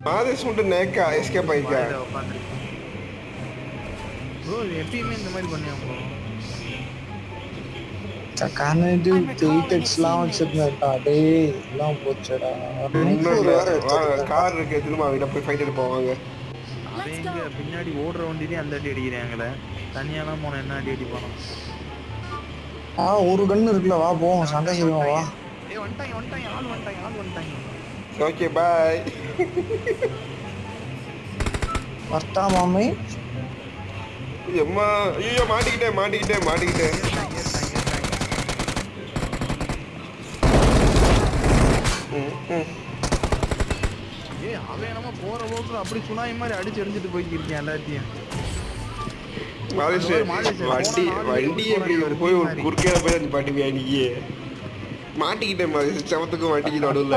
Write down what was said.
மாதேஷ் மட்டும் நேக்கா escape ஆயிக்கா. Bro எப்பயுமே இந்த மாதிரி பண்ணியா ப்ரோ? சக்கானது 8xலாம் வச்சிருந்தா டேய் எல்லாம் போச்சுடா. ஒன்றும் இல்லை கார் இருக்கு திரும்ப அவங்ககிட்ட போய் ஃபைட் எடுப்போம் வாங்க. அவன் எங்க பின்னாடி ஓடுற வண்டியிலே அந்த அடி அடிக்கிறாங்களே. தனியாலாம் போன என்ன அடி அடிப்பானோ? ஒரு கண்ணு இருக்குல்ல வா போவோம் சண்டை செய்வோம் வா. ஏய் வந்துட்டாங்க ஆள் வந்துட்டாங்க. Okay bye. வர்த்தா மாமை. எம்மா ஐயோ மாட்டிக்கிட்டேன். ஏய் அவன் என்னமோ போற போக்குல அப்படி சுனாமி மாதிரி அடிச்சு எரிஞ்சிட்டு போய்க்கிருக்கேன் எல்லாத்தையும். வண்டி எப்படி போய் ஒரு குறுக்கையில போய் நிப்பாட்டுவியா நீ? மாட்டிக்கிட்டேன் மாதிரி சவத்துக்கும் வண்டிக்கு நடுவில்.